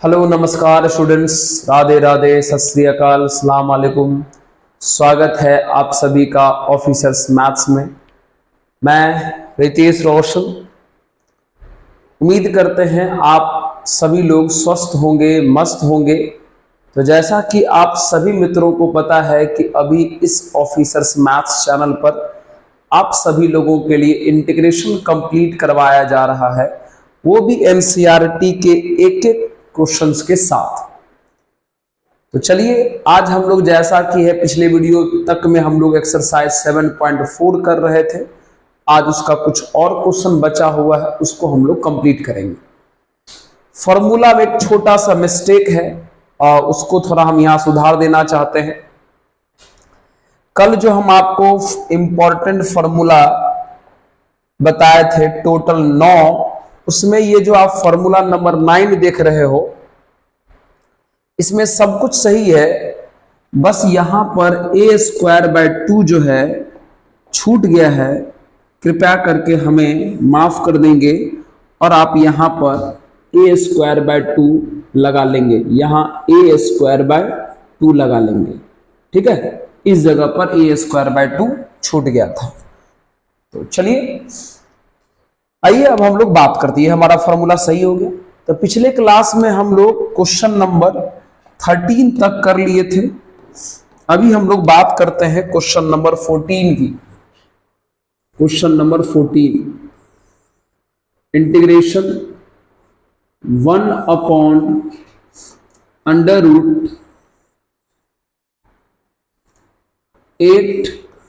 Hello नमस्कार students, Radhe Radhe, सत श्री अकाल, अस्सलाम वालेकुम। स्वागत है आप सभी का ऑफिसर्स मैथ्स में। मैं रितेश रोशन। उम्मीद करते हैं आप सभी लोग स्वस्थ होंगे, मस्त होंगे। तो जैसा कि आप सभी मित्रों को पता है कि अभी इस ऑफिसर्स मैथ्स चैनल पर आप सभी लोगों के लिए इंटीग्रेशन कंप्लीट करवाया जा रहा है, वो भी एनसीईआरटी के एक एक क्वेश्चंस के साथ। तो चलिए आज हम लोग, जैसा कि है पिछले वीडियो तक में हम लोग एक्सरसाइज 7.4 कर रहे थे, आज उसका कुछ और क्वेश्चन बचा हुआ है, उसको हम लोग कंप्लीट करेंगे। फॉर्मूला में एक छोटा सा मिस्टेक है और उसको थोड़ा हम यहां सुधार देना चाहते हैं। कल जो हम आपको इंपॉर्टेंट फॉर्मूला बताए थे टोटल 9, उसमें ये जो आप फॉर्मूला नंबर 9 देख रहे हो, इसमें सब कुछ सही है, बस यहां पर a² जो है छूट गया है। कृपया करके हमें माफ कर देंगे और आप यहां पर a² लगा लेंगे, यहां a² लगा लेंगे। ठीक है, इस जगह पर a² छूट गया था। तो चलिए आइए अब हम लोग बात करते हैं, हमारा फॉर्मूला सही हो गया। तो पिछले क्लास में हम लोग क्वेश्चन नंबर 13 तक कर लिए थे। अभी हम लोग बात करते हैं क्वेश्चन नंबर 14 की। Question number 14, integration 1/8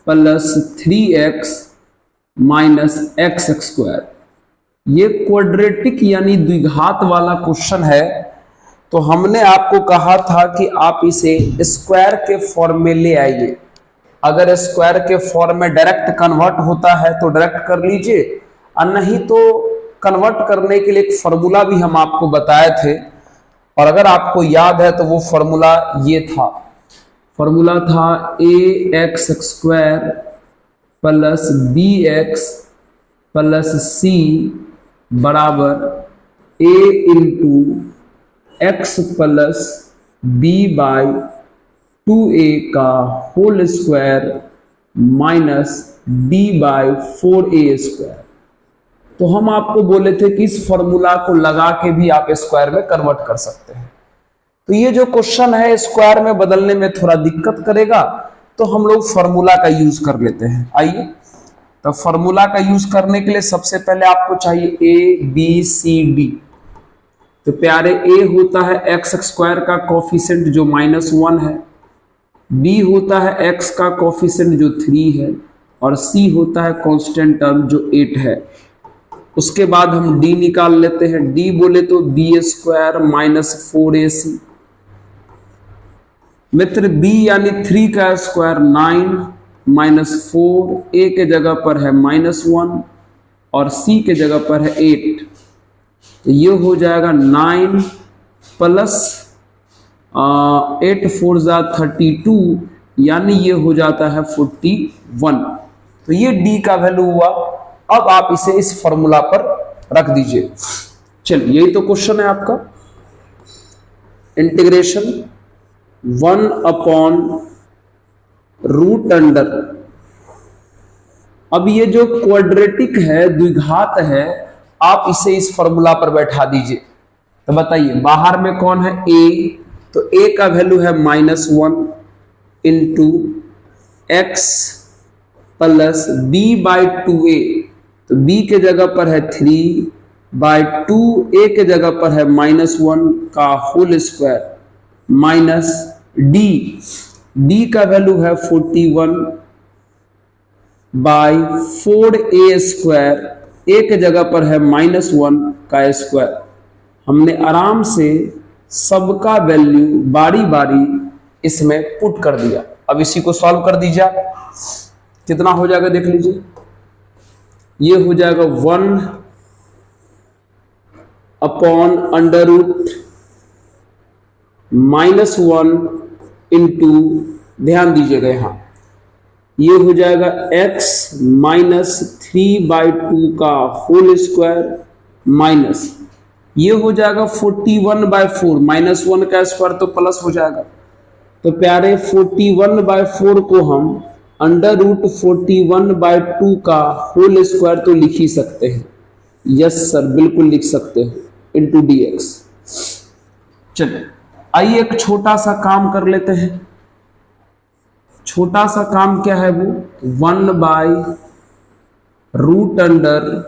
+ 3x - x²। ये क्वाड्रेटिक यानी द्विघात वाला क्वेश्चन है। तो हमने आपको कहा था कि आप इसे स्क्वायर के फॉर्म में ले आइए। अगर स्क्वायर के फॉर्म में डायरेक्ट कन्वर्ट होता है तो डायरेक्ट कर लीजिए, और नहीं तो कन्वर्ट करने के लिए एक फॉर्मूला भी हम आपको बताए थे। और अगर आपको याद है तो वो फॉर्मूला ये था, फॉर्मूला था ax² + bx + c बराबर a × x + b/2a का होल स्क्वायर -b/4a²। तो हम आपको बोले थे कि इस फॉर्मूला को लगा के भी आप स्क्वायर में कन्वर्ट कर सकते हैं। तो ये जो क्वेश्चन है स्क्वायर में बदलने में थोड़ा दिक्कत करेगा, तो हम लोग फॉर्मूला का यूज कर लेते हैं। आइए, तो फॉर्मूला का यूज करने के लिए सबसे पहले आपको चाहिए a b c d। तो प्यारे a होता है x² का कोफिशिएंट जो -1 है, b होता है x का कोफिशिएंट जो 3 है, और c होता है कांस्टेंट टर्म जो 8 है। उसके बाद हम d निकाल लेते हैं। d बोले तो b² - 4ac। मित्र b यानी 3 का स्क्वायर 9 -4, a के जगह पर है -1 और c के जगह पर है 8। तो ये हो जाएगा 9 + 8 4 = 32, यानी ये हो जाता है 41। तो ये d का वैल्यू हुआ। अब आप इसे इस फॉर्मूला पर रख दीजिए। चलिए, यही तो क्वेश्चन है आपका, इंटीग्रेशन 1/√अंडर। अब ये जो क्वाड्रेटिक है, द्विघात है, आप इसे इस फॉर्मूला पर बैठा दीजिए। तो बताइए बाहर में कौन है a, तो a का वैल्यू है -1 × x + b/2a। तो b के जगह पर है 3/2, a के जगह पर है -1 का होल स्क्वायर माइनस d का वैल्यू है 41/4a², a के जगह पर है -1 का स्क्वायर। हमने आराम से सबका वैल्यू बारी बारी इसमें पुट कर दिया। अब इसी को सॉल्व कर दीजिए। कितना हो जाएगा देख लीजिए, ये हो जाएगा 1/√-1 इंटू, ध्यान दीजिएगा यहां, ये हो जाएगा x - 3/2 का होल स्क्वायर माइनस ये हो जाएगा 41/4, -1 का स्क्वायर तो प्लस हो जाएगा। तो प्यारे 41/4 को हम √41/2 का होल स्क्वायर तो लिख ही सकते हैं। यस सर, बिल्कुल लिख सकते हो, इंटू dx। चलिए आइए एक छोटा सा काम कर लेते हैं। छोटा सा काम क्या है वो, 1/√,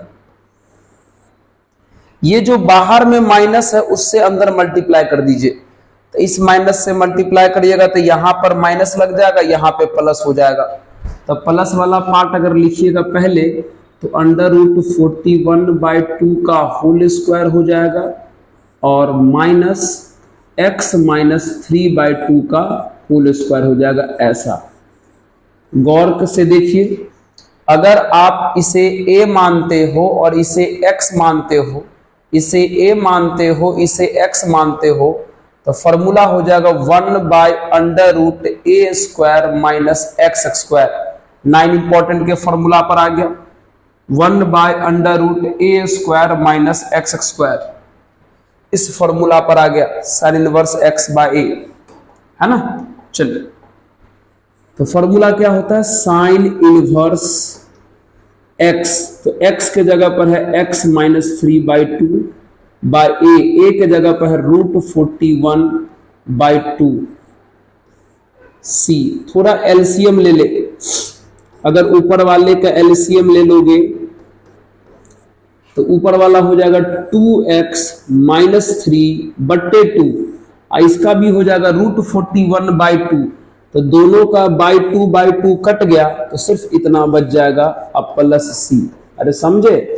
ये जो बाहर में माइनस है उससे अंदर मल्टीप्लाई कर दीजिए। तो इस माइनस से मल्टीप्लाई करिएगा तो यहां पर माइनस लग जाएगा, यहां पे प्लस हो जाएगा। तो प्लस वाला पार्ट अगर लिखिएगा पहले तो √41/2 का होल स्क्वायर हो जाएगा और -(x-3/2) का होल स्क्वायर हो जाएगा। ऐसा गौर से देखिए, अगर आप इसे a मानते हो और इसे x मानते हो, इसे a मानते हो, इसे x मानते हो, तो फॉर्मूला हो जाएगा 1/√a² - x²। 9 इंपॉर्टेंट के फॉर्मूला पर आ गया, 1/√a² - x²। इस फॉर्मूला पर आ गया sin इनवर्स x/a, है ना। चलिए तो फॉर्मूला क्या होता है, sin इनवर्स x, तो x के जगह पर है x-3/2 बाय a के जगह पर है √41/2 c। थोड़ा एलसीएम ले ले, अगर ऊपर वाले का एलसीएम ले लोगे तो ऊपर वाला हो जाएगा 2x-3/2, इसका भी हो जाएगा √41/2। तो दोनों का /2 कट गया तो सिर्फ इतना बच जाएगा, अब +c। अरे समझे,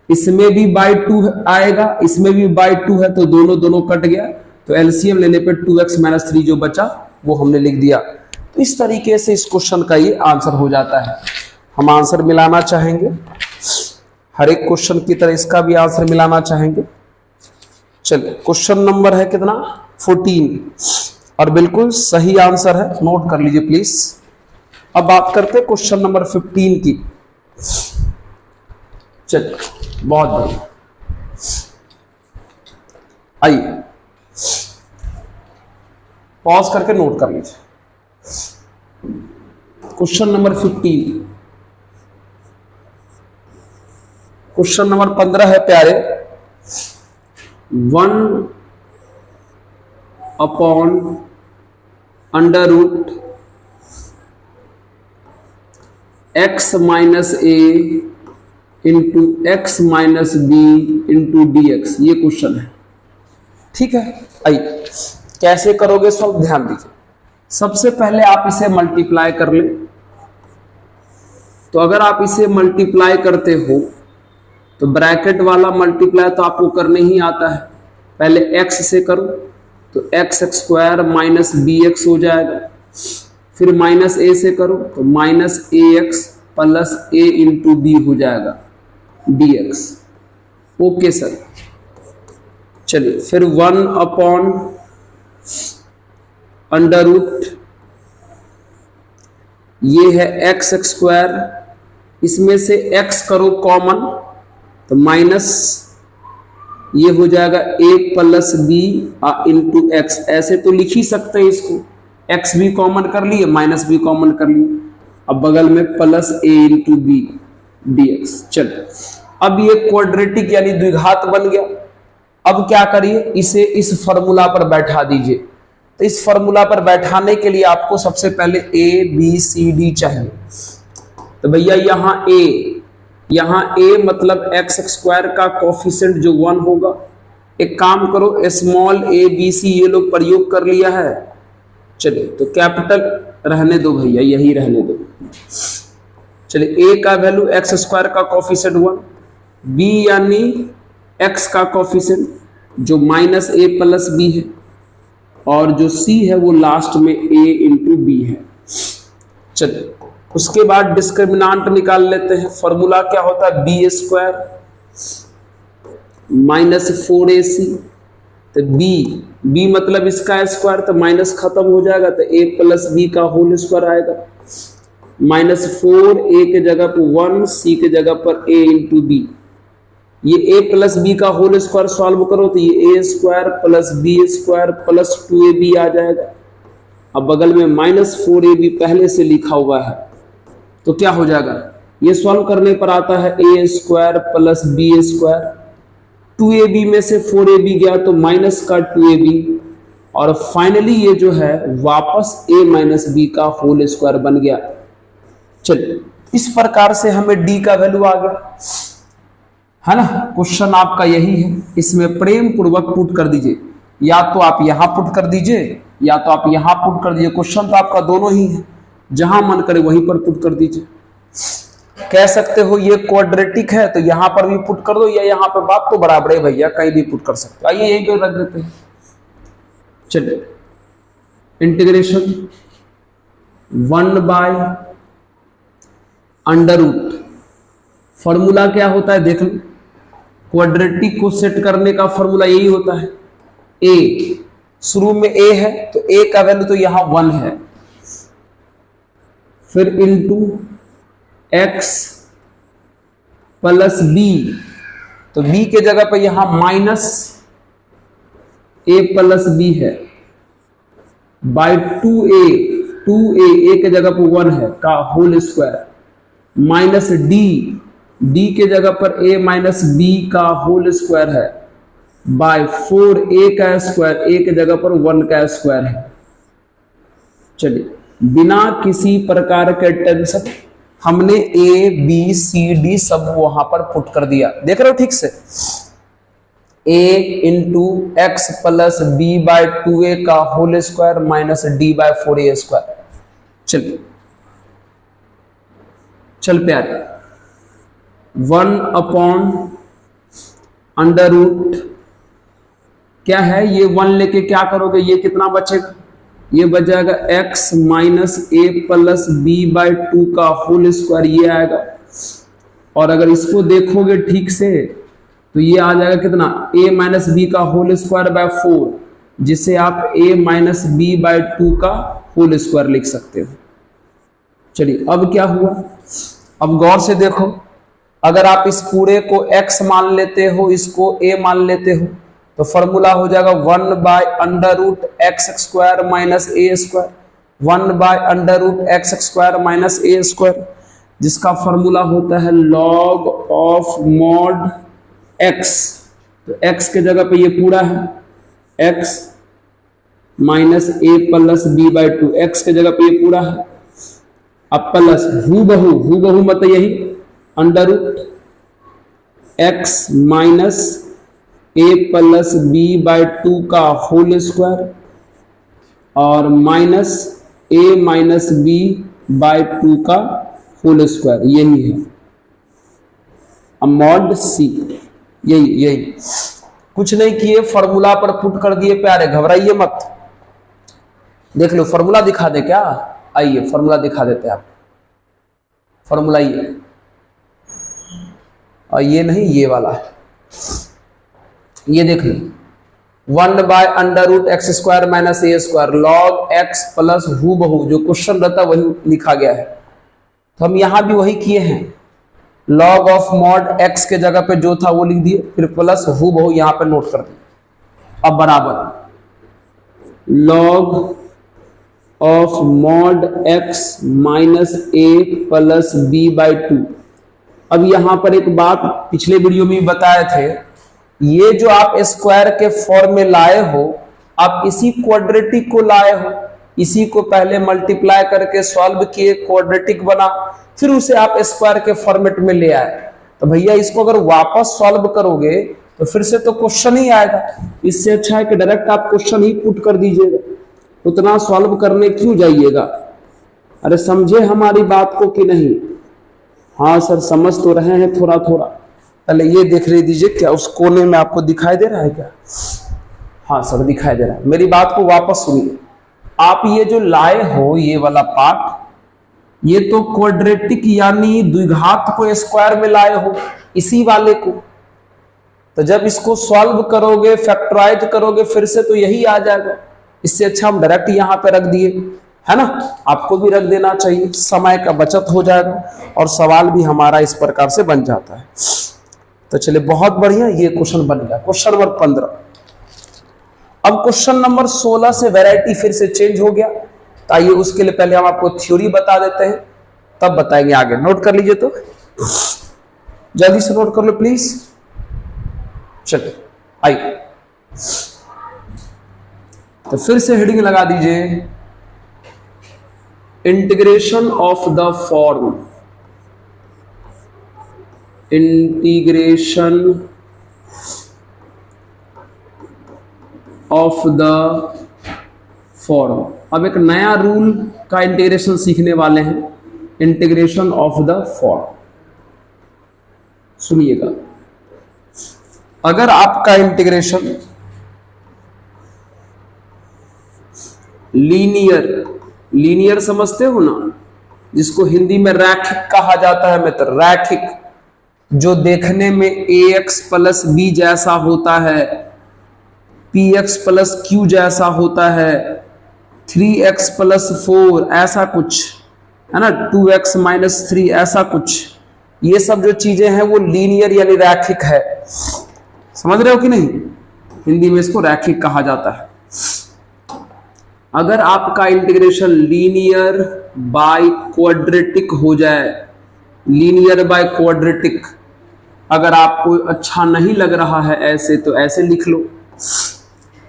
इसमें भी /2 आएगा, इसमें भी /2 है, तो दोनों कट गया। तो एलसीएम लेने पे 2x-3 जो बचा वो हमने लिख दिया। तो इस तरीके से इस क्वेश्चन का ये आंसर हो जाता है। हम आंसर मिलाना चाहेंगे, हर एक क्वेश्चन की तरह इसका भी आंसर मिलाना चाहेंगे। चलिए क्वेश्चन नंबर है कितना, 14, और बिल्कुल सही आंसर है, नोट कर लीजिए प्लीज। अब बात करते हैं क्वेश्चन नंबर 15 की। चलिए बहुत बढ़िया, आइए पॉज करके नोट कर लीजिए। क्वेश्चन नंबर 15, क्वेश्चन नंबर 15 है प्यारे, 1/(x-a) इंटू x-b इंटू dx, ये क्वेश्चन है। ठीक है, आइए कैसे करोगे सॉल्व, ध्यान दीजिए। सबसे पहले आप इसे मल्टीप्लाई कर लें। तो अगर आप इसे मल्टीप्लाई करते हो तो ब्रैकेट वाला मल्टीप्लाई तो आपको करने ही आता है। पहले x से करो तो x² - bx हो जाएगा, फिर -a से करो तो -ax + a इंटू b हो जाएगा dx। ओके सर, चलिए फिर 1/√, ये है x², इसमें से x करो कॉमन तो माइनस ये हो जाएगा a + b इंटू x। ऐसे तो लिख ही सकते हैं इसको, x भी कॉमन कर लिए, माइनस भी कॉमन कर लिए, अब बगल में +a इंटू b dx। चलो अब ये क्वाड्रेटिक यानी द्विघात बन गया। अब क्या करिए, इसे इस फॉर्मूला पर बैठा दीजिए। तो इस फॉर्मूला पर बैठाने के लिए आपको सबसे पहले a b c d चाहिए। तो भैया यहाँ a मतलब x² का कोफिशिएंट जो 1 होगा। एक काम करो, स्मॉल a b c ये लोग प्रयोग कर लिया है, चलिए तो कैपिटल रहने दो भैया, यही रहने दो। चलिए a का वैल्यू x² का कोफिशिएंट 1, b यानी x का कोफिशिएंट जो -a + b है, और जो c है वो लास्ट में a इंटू b है। चलिए उसके बाद डिस्क्रिमिनांट निकाल लेते हैं। फॉर्मूला क्या होता है, b² - 4ac। तो b मतलब इसका स्क्वायर, तो माइनस खत्म हो जाएगा तो a + b का होल स्क्वायर आएगा। -4 a के जगह पर 1, c के जगह पर a इंटू b, ये a प्लस बी का होल स्क्वायर सॉल्व करो तो ये a square plus B square plus 2ab आ जाएगा। अब बगल में -4ab पहले से लिखा हुआ है तो क्या हो जाएगा, ये सॉल्व करने पर आता है a square plus B square, 2ab में से 4ab गया तो माइनस का 2ab, और फाइनली ये जो है वापस a माइनस बी का होल स्क्वायर बन गया। चलिए इस प्रकार से हमें d का वैल्यू आ गया, है ना। क्वेश्चन आपका यही है, इसमें प्रेम पूर्वक पुट कर दीजिए, या तो आप यहां पुट कर दीजिए या तो आप यहां पुट कर दीजिए। क्वेश्चन तो आपका दोनों ही है, जहां मन करे वहीं पर पुट कर दीजिए। कह सकते हो ये क्वाड्रेटिक है तो यहां पर भी पुट कर दो, या यहां पर बात तो बराबर है भैया, कहीं भी पुट कर सकते हो। आइए यहीं पे रख देते हैं। चलिए इंटीग्रेशन 1/√, फॉर्मूला क्या होता है देख लो, क्वाड्रेटिक को सेट करने का फॉर्मूला यही होता है। a शुरू में a है तो a का वैल्यू तो यहां 1 है, फिर इंटू x प्लस b, तो b के जगह पर यहां माइनस a प्लस b है, बाय 2a के जगह पर 1 है का होल स्क्वायर, माइनस d के जगह पर a माइनस b का होल स्क्वायर है, बाय 4a का स्क्वायर, a के जगह पर 1 का स्क्वायर है। चलिए बिना किसी प्रकार के टेंशन हमने a b c d सब वहां पर पुट कर दिया, देख रहे हो ठीक से। a into X plus B by 2a का whole square minus d by 4a square. चलिए चल प्यारे, 1/√, क्या है ये 1 लेके क्या करोगे, ये कितना बचेगा, ये बच जाएगा x minus a plus B by 2 का होल स्क्वायर, ये आएगा। और अगर इसको देखोगे ठीक से तो ये आ जाएगा कितना, a माइनस बी का होल स्क्वायर बाय 4, जिसे आप a माइनस बी बाय 2 का होल स्क्वायर लिख सकते हो। चलिए अब क्या हुआ, अब गौर से देखो, अगर आप इस पूरे को x मान लेते हो, इसको a मान लेते हो, तो फॉर्मूला हो जाएगा 1/√x square minus a square, 1/√x square minus a square, जिसका फॉर्मूला होता है log ऑफ मॉड x। तो x के जगह पे ये पूरा है x minus a plus b by 2, x के जगह पे ये पूरा है, अब प्लस हु बहु मतलब यही √x minus a plus b by 2 का होल स्क्वायर और minus a minus b by 2 का होल स्क्वायर, यही है मॉड c। यही कुछ नहीं किए, फॉर्मूला पर पुट कर दिए प्यारे, घबराइए मत। देख लो फॉर्मूला दिखा दे क्या, आइए फॉर्मूला दिखा देते हैं आप। फॉर्मूला ये, और ये नहीं ये वाला है, ये देख लो 1/√x square minus a square log x plus who बहु, जो क्वेश्चन रहता है वही लिखा गया है, तो हम यहां भी वही किए हैं। लॉग ऑफ मॉड x के जगह पे जो था वो लिख दिए, फिर प्लस हु बहु यहां पे नोट कर दिए। अब बराबर log of mod x minus a plus b by 2। अब यहां पर एक बात पिछले वीडियो में बताए थे, ये जो आप स्क्वायर के फॉर्म में लाए हो, आप इसी क्वाड्रेटिक को लाए हो, इसी को पहले मल्टीप्लाई करके सॉल्व किए, क्वाड्रेटिक बना, फिर उसे आप स्क्वायर के फॉर्मेट में ले आए। तो भैया इसको अगर वापस सॉल्व करोगे तो फिर से तो क्वेश्चन ही आएगा, इससे अच्छा है कि डायरेक्ट आप क्वेश्चन ही पुट कर दीजिएगा, उतना सॉल्व करने क्यों जाइएगा। अरे समझे हमारी बात को कि नहीं? हाँ सर समझ तो रहे हैं थोड़ा थोड़ा। पहले ये देख दीजिए, क्या उस कोने में आपको दिखाई दे रहा है क्या? हाँ सर दिखाई दे रहा है। मेरी बात को वापस सुनिए, आप ये जो लाए हो ये वाला पार्ट, ये तो क्वाड्रेटिक यानी द्विघात को स्क्वायर में लाए हो, इसी वाले को। तो जब इसको सॉल्व करोगे, फैक्टराइज करोगे, फिर से तो यही आ जाएगा। इससे अच्छा हम डायरेक्ट यहां पे रख दिए, है ना। आपको भी रख देना चाहिए, समय का बचत हो जाएगा और सवाल भी हमारा इस प्रकार से बन जाता है। तो चलिए बहुत बढ़िया, ये क्वेश्चन बन गया। Question number 15। अब क्वेश्चन नंबर 16 से वैरायटी फिर से चेंज हो गया, तो आइए उसके लिए पहले हम आपको थ्योरी बता देते हैं, तब बताएंगे आगे। नोट कर लीजिए, तो जल्दी से नोट कर लो प्लीज। चलिए आइए, तो फिर से हेडिंग लगा दीजिए, integration of the form. Integration of the form. अब एक नया रूल का इंटीग्रेशन सीखने वाले हैं, इंटीग्रेशन ऑफ द फॉर्म। सुनिएगा, अगर आपका इंटीग्रेशन लीनियर समझते हो ना, जिसको हिंदी में रैखिक कहा जाता है मित्र, रैखिक, जो देखने में ax प्लस बी जैसा होता है, px प्लस क्यू जैसा होता है, 3x प्लस 4 ऐसा कुछ है ना, 2x माइनस 3 ऐसा कुछ, ये सब जो चीजें हैं वो लीनियर यानी रैखिक है। समझ रहे हो कि नहीं? हिंदी में इसको रैखिक कहा जाता है। अगर आपका इंटीग्रेशन लीनियर बाय क्वाड्रेटिक हो जाए, लीनियर बाय क्वाड्रेटिक, अगर आपको अच्छा नहीं लग रहा है ऐसे, तो ऐसे लिख लो,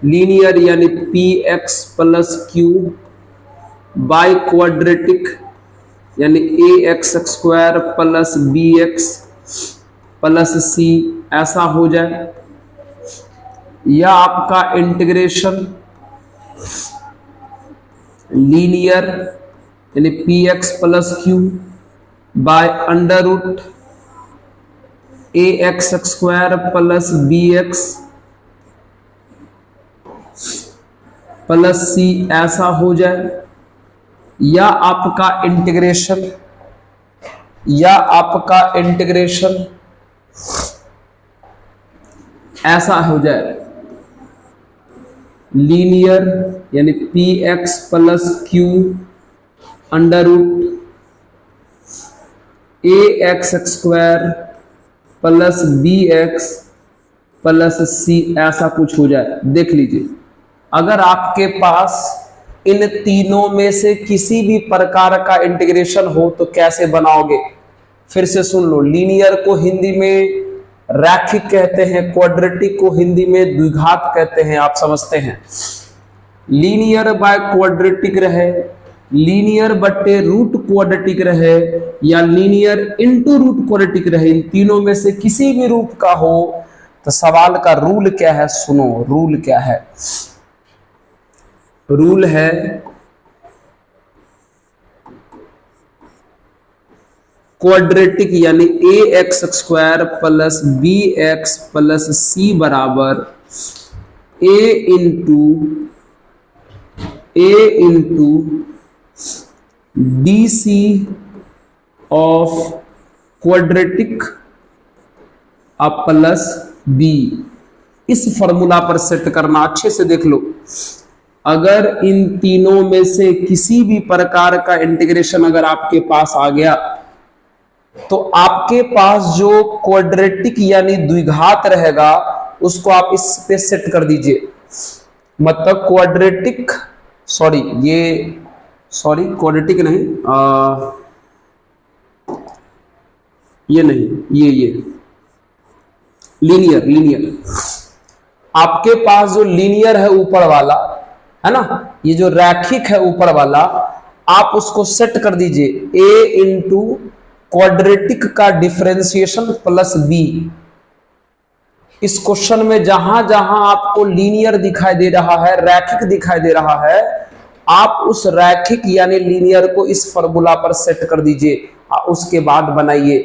लीनियर यानी px plus Q by quadratic यानी ax square plus bx plus c, ऐसा हो जाए। या आपका इंटीग्रेशन लीनियर यानी px plus Q by under root ax square plus bx plus c, ऐसा हो जाए। या आपका इंटीग्रेशन ऐसा हो जाए, लीनियर यानी px plus Q under root ax square plus bx plus c, ऐसा कुछ हो जाए। देख लीजिए, अगर आपके पास इन तीनों में से किसी भी प्रकार का इंटीग्रेशन हो तो कैसे बनाओगे? फिर से सुन लो, लीनियर को हिंदी में रैखिक कहते हैं, क्वाड्रेटिक को हिंदी में द्विघात कहते हैं, आप समझते हैं। लीनियर बाय क्वाड्रेटिक रहे, लीनियर बट्टे रूट क्वाड्रेटिक रहे, या लीनियर इनटू रूट क्वाड्रेटिक रहे, इन तीनों में से किसी भी रूप का हो, तो सवाल का रूल क्या है? सुनो, रूल क्या है? रूल है क्वाड्रेटिक यानी ax square plus bx plus c बराबर a into bc of quadratic plus b। इस फॉर्मूला पर सेट करना, अच्छे से देख लो। अगर इन तीनों में से किसी भी प्रकार का इंटीग्रेशन अगर आपके पास आ गया, तो आपके पास जो क्वाड्रेटिक यानी द्विघात रहेगा उसको आप इस पे सेट कर दीजिए। मतलब क्वाड्रेटिक, क्वाड्रेटिक नहीं, ये नहीं, ये लीनियर। आपके पास जो लीनियर है ऊपर वाला है ना, ये जो रैखिक है ऊपर वाला, आप उसको सेट कर दीजिए a इंटू क्वाड्रेटिक का डिफरेंशिएशन प्लस b। इस क्वेश्चन में जहां जहां आपको लीनियर दिखाई दे रहा है, रैखिक दिखाई दे रहा है, आप उस रैखिक यानी लीनियर को इस फॉर्मूला पर सेट कर दीजिए, उसके बाद बनाइए।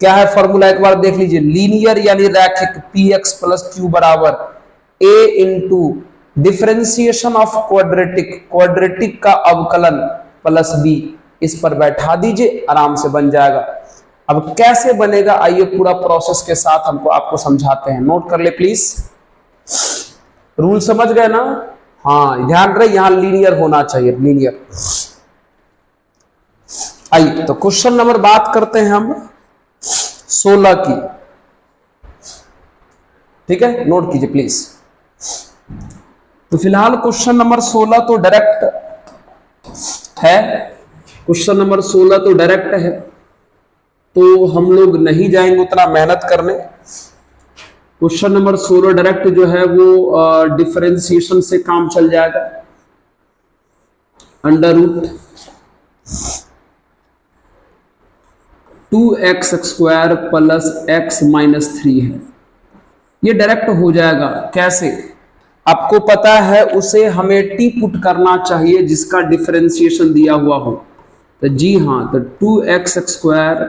क्या है फॉर्मूला, एक बार देख लीजिए। लीनियर यानी रैखिक px प्लस क्यू बराबर a into differentiation of quadratic का अवकलन प्लस b। इस पर बैठा दीजिए, आराम से बन जाएगा। अब कैसे बनेगा, आइए पूरा प्रोसेस के साथ आपको समझाते हैं। नोट कर ले प्लीज, रूल समझ गए ना? हाँ, ध्यान रहे, यहां लीनियर होना चाहिए, लीनियर। आइए तो क्वेश्चन नंबर बात करते हैं हम 16 की। ठीक है, नोट कीजिए प्लीज। तो फिलहाल क्वेश्चन नंबर 16 तो डायरेक्ट है, क्वेश्चन नंबर 16 तो डायरेक्ट है, तो हम लोग नहीं जाएंगे उतना मेहनत करने। क्वेश्चन नंबर 16 डायरेक्ट जो है वो डिफरेंशिएशन से काम चल जाएगा। Under root 2x square plus x minus 3 है, ये डायरेक्ट हो जाएगा। कैसे? आपको पता है उसे हमें t पुट करना चाहिए जिसका डिफरेंशिएशन दिया हुआ हो। तो जी हाँ, तो 2x square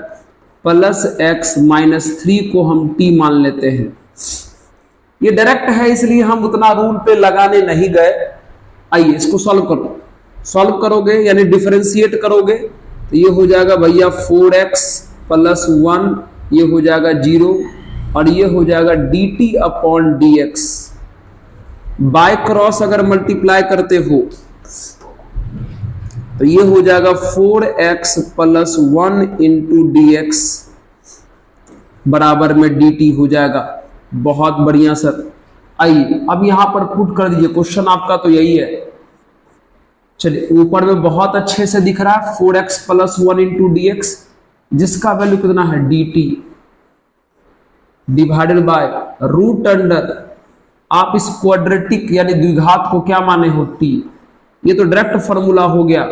plus x minus 3 को हम t मान लेते हैं। ये डायरेक्ट है इसलिए हम उतना रूल पे लगाने नहीं गए। आइए इसको सॉल्व करो। सॉल्व करोगे यानी डिफरेंशिएट करोगे तो ये हो जाएगा भैया 4x प्लस 1, ये हो जाएगा 0 और ये हो जाएगा dt upon dx। By cross अगर मल्टीप्लाई करते हो तो ये हो जाएगा 4x प्लस 1 इंटू dx बराबर में dt हो जाएगा। बहुत बढ़िया सर। आइए अब यहां पर पुट कर दीजिए, क्वेश्चन आपका तो यही है। चलिए ऊपर में बहुत अच्छे से दिख रहा है 4x प्लस 1 इंटू dx, जिसका वैल्यू कितना है dt divided by root under, आप इस क्वाड्रेटिक यानी द्विघात को क्या माने हो t, ये तो डायरेक्ट फॉर्मूला हो गया।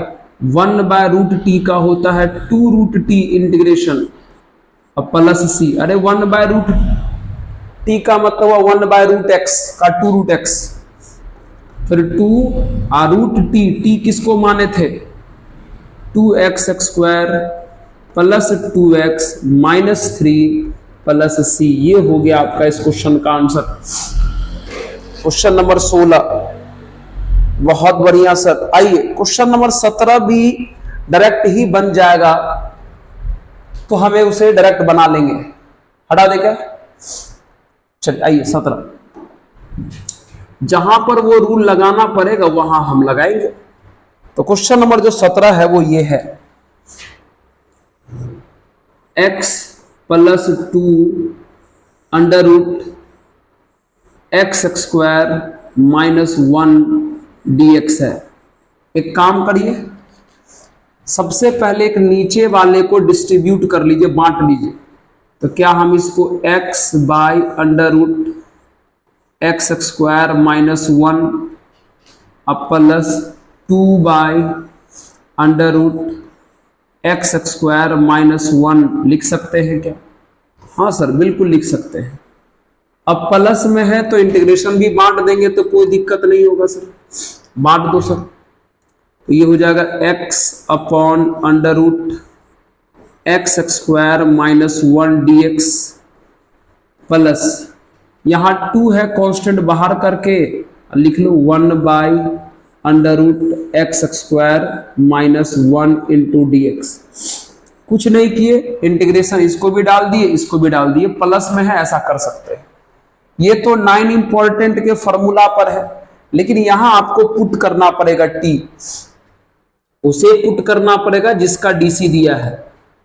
1 बाय रूट टी का होता है 2 root T integration plus c। अरे 1 बाय रूट टी का मतलब हुआ 1 बाय रूट एक्स का 2 रूट एक्स, फिर 2 रूट टी किसको माने थे 2x square plus 2x minus 3 plus c। ये हो गया आपका इस क्वेश्चन का आंसर, क्वेश्चन नंबर 16। बहुत बढ़िया सर। आइए क्वेश्चन नंबर 17 भी डायरेक्ट ही बन जाएगा, तो हमें उसे डायरेक्ट बना लेंगे। हटा देगा। चलिए आइए 17, जहां पर वो रूल लगाना पड़ेगा वहां हम लगाएंगे। तो क्वेश्चन नंबर जो 17 है वो ये है, x plus 2 under root X square minus 1 dx है। एक काम करिए, सबसे पहले एक नीचे वाले को डिस्ट्रीब्यूट कर लीजिए, बांट लीजिए। तो क्या हम इसको x by under root X square minus 1 अब plus 2 by under root X square minus 1 लिख सकते हैं क्या? हाँ सर बिल्कुल लिख सकते हैं। अब प्लस में है तो इंटीग्रेशन भी बांट देंगे तो कोई दिक्कत नहीं होगा सर, बांट दो सर। तो ये हो जाएगा x upon under root X square minus 1 dx plus यहां 2 है कांस्टेंट बाहर करके लिख लो 1 by under root X square minus 1 into dx। कुछ नहीं किए, इंटीग्रेशन इसको भी डाल दिए इसको भी डाल दिए, प्लस में है ऐसा कर सकते हैं। ये तो 9 इंपॉर्टेंट के फॉर्मूला पर है, लेकिन यहां आपको पुट करना पड़ेगा t, उसे पुट करना पड़ेगा जिसका dc दिया है।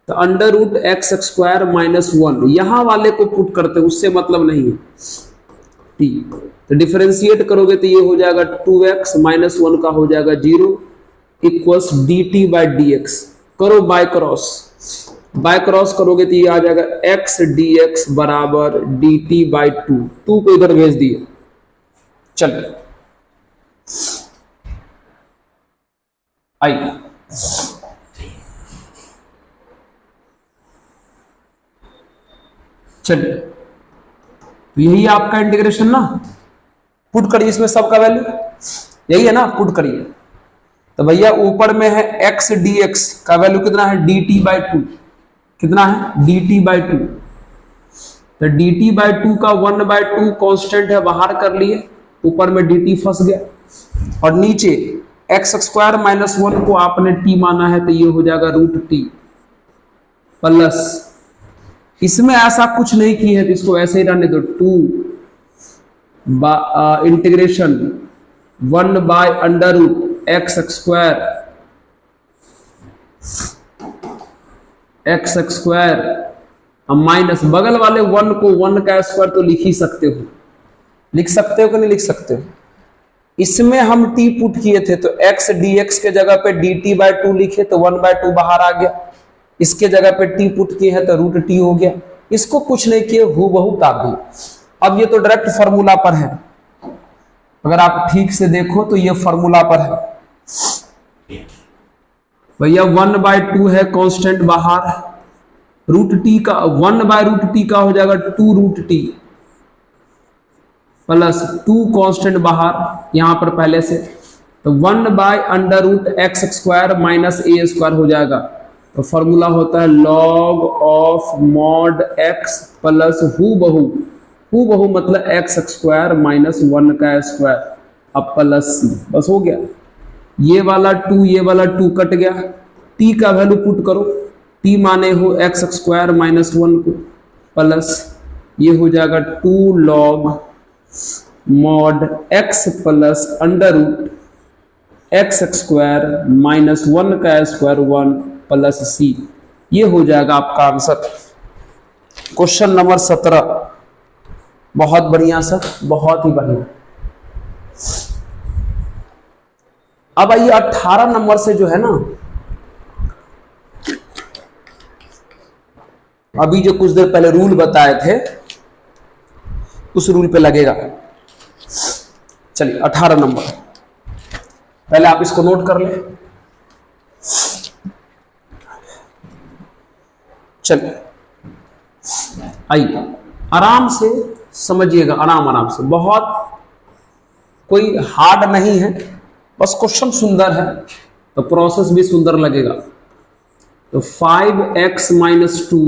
तो under root X square minus 1 यहां वाले को पुट करते, उससे मतलब नहीं है t। तो डिफरेंशिएट करोगे तो ये हो जाएगा 2x माइनस 1 का हो जाएगा 0 इक्वल्स dt बाई dx। करो बाय क्रॉस, बाय क्रॉस करोगे तो ये आ जाएगा x dx बराबर dt बाई 2 को इधर भेज दिए। चलिए आइए चलिए, तो यही आपका इंटीग्रेशन ना, पुट करिए इसमें सबका वैल्यू यही है ना, पुट करिए। तो भैया ऊपर में है x dx का वैल्यू कितना है dt बाई 2, कितना है dt बाई 2। तो dt बाई 2 का 1 बाई 2 कॉन्स्टेंट है, बाहर कर लिए, ऊपर में dt फंस गया और नीचे एक्स स्क्वायर माइनस 1 को आपने t माना है तो ये हो जाएगा रूट t प्लस, इसमें ऐसा कुछ नहीं किया है तो इसको ऐसे ही रहने दो 2 integration 1 by under root X square minus बगल वाले 1 को 1 का स्क्वायर तो लिख ही सकते हो, लिख सकते हो कि नहीं लिख सकते हो? इसमें हम t पुट किए थे तो x dx के जगह पे dt/2 लिखे तो 1/2 बाहर आ गया। इसके जगह पे t पुट किए हैं तो √t हो गया। इसको कुछ नहीं किए, हूबहू काट दिए। अब ये तो डायरेक्ट फॉर्मूला पर है, अगर आप ठीक से देखो तो ये फॉर्मूला पर है भैया। 1/2 है कांस्टेंट बाहर, √t का 1/√t का हो जाएगा 2√t प्लस 2 कांस्टेंट बाहर यहां पर पहले से, तो 1/√x² माइनस a² हो जाएगा। तो फॉर्मूला होता है log of mod x plus हूबहू मतलब x² माइनस 1 का स्क्वायर, अब प्लस c, बस हो गया। ये वाला 2 कट गया, t का वैल्यू पुट करो, t माने हो x² माइनस 1 को, प्लस ये हो जाएगा 2 log mod x plus √x² minus 1 का स्क्वायर 1 प्लस c। ये हो जाएगा आपका आंसर। Question number 17। बहुत बढ़िया सर, बहुत ही बढ़िया। अब आइए 18 नंबर से जो है ना, अभी जो कुछ देर पहले रूल बताए थे उस रूल पे लगेगा। चलिए 18 नंबर, पहले आप इसको नोट कर लें। चलिए आइए आराम से समझिएगा, आराम से, बहुत कोई हार्ड नहीं है, बस क्वेश्चन सुंदर है तो प्रोसेस भी सुंदर लगेगा। तो 5x minus 2